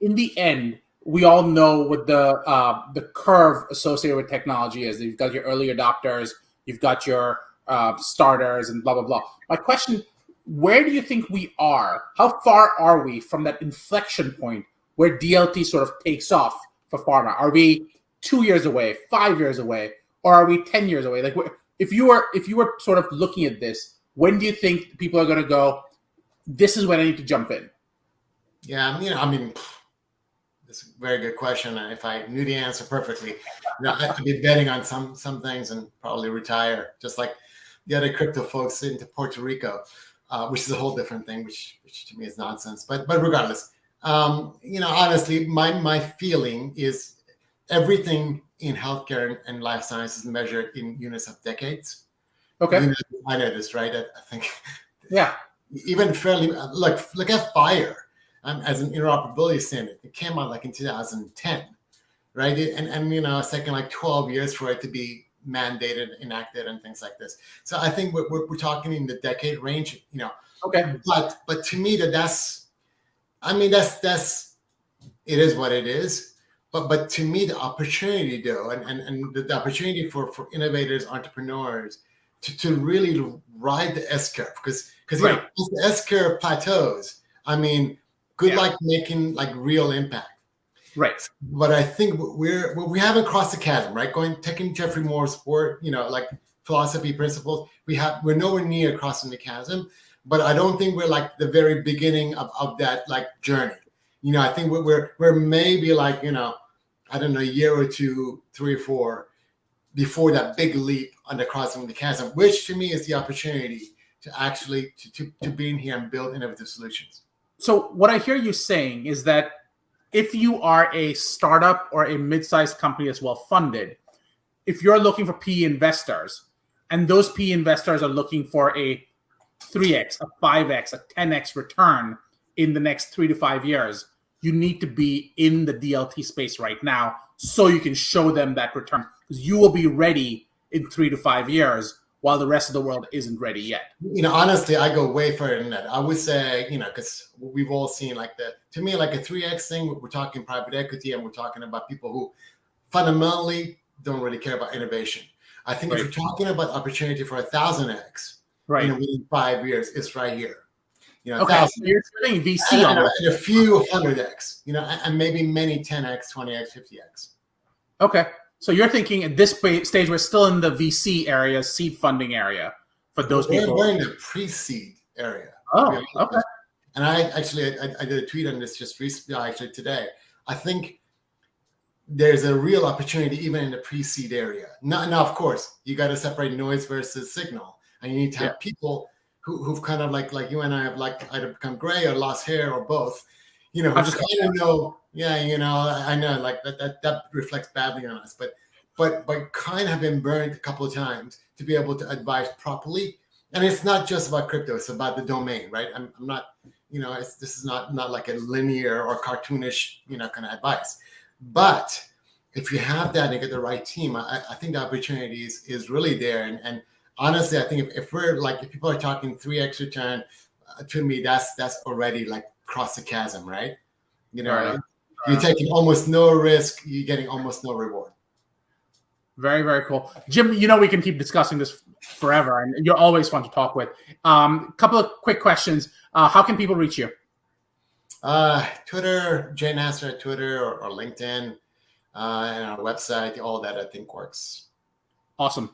in the end, we all know what the curve associated with technology is. You've got your early adopters, you've got your starters, and blah blah blah. My question: where do you think we are? How far are we from that inflection point where DLT sort of takes off for pharma? Are we 2 years away, 5 years away, or are we 10 years away? Like, if you were sort of looking at this, when do you think people are going to go, this is when I need to jump in? Yeah, that's a very good question. And if I knew the answer perfectly, I'd be betting on some things and probably retire, just like the other crypto folks into Puerto Rico, which is a whole different thing, which to me is nonsense. But regardless, honestly, my feeling is everything in healthcare and life sciences measured in units of decades. Okay. I know this, right? I think. Yeah. Even fairly, look at FHIR as an interoperability standard. It came out like in 2010, right? And it's taken like 12 years for it to be mandated, enacted, and things like this. So I think we're talking in the decade range, Okay. But to me, that's it is what it is. But to me, the opportunity though, and the opportunity for innovators, entrepreneurs to really ride the S curve, because Right. Once the S curve plateaus, good luck making like real impact. Right. But I think we haven't crossed the chasm, right? Taking Jeffrey Moore's word, like philosophy principles, we're nowhere near crossing the chasm. But I don't think we're like the very beginning of that like journey. I think we're maybe like I don't know, a year or two, 3 or 4 before that big leap on the crossing the chasm, which to me is the opportunity to actually to be in here and build innovative solutions. So what I hear you saying is that if you are a startup or a mid-sized company that's well-funded, if you're looking for PE investors, and those PE investors are looking for a 3x, a 5x, a 10x return in the next 3 to 5 years, you need to be in the DLT space right now so you can show them that return, because you will be ready in 3 to 5 years while the rest of the world isn't ready yet. Honestly, I go way further than that. I would say, because we've all seen to me, like a 3x thing, we're talking private equity and we're talking about people who fundamentally don't really care about innovation. I think if you're talking about opportunity for 1,000x, within 5 years, it's right here. Okay, so you're saying VC and a few 100x, and maybe many 10x, 20x, 50x. Okay. So you're thinking at this stage, we're still in the VC area, seed funding area for those people. We're in the pre-seed area. Oh, okay. And I did a tweet on this just recently, actually today. I think there's a real opportunity even in the pre-seed area. Now, of course, you got to separate noise versus signal. And you need to have people who've kind of like you and I have like either become gray or lost hair or both, who just kind of know, I know like that reflects badly on us, but kind of have been burned a couple of times to be able to advise properly. And it's not just about crypto, it's about the domain, right? I'm not, this is not like a linear or cartoonish, kind of advice. But if you have that and get the right team, I think the opportunity is really there. And honestly, I think if people are talking 3x return, to me, that's already like cross the chasm, right? You're taking almost no risk, you're getting almost no reward. Very, very cool. Jim, we can keep discussing this forever, and you're always fun to talk with. Couple of quick questions. How can people reach you? Twitter, Jim Nasr at Twitter or LinkedIn, and our website, all that I think works. Awesome.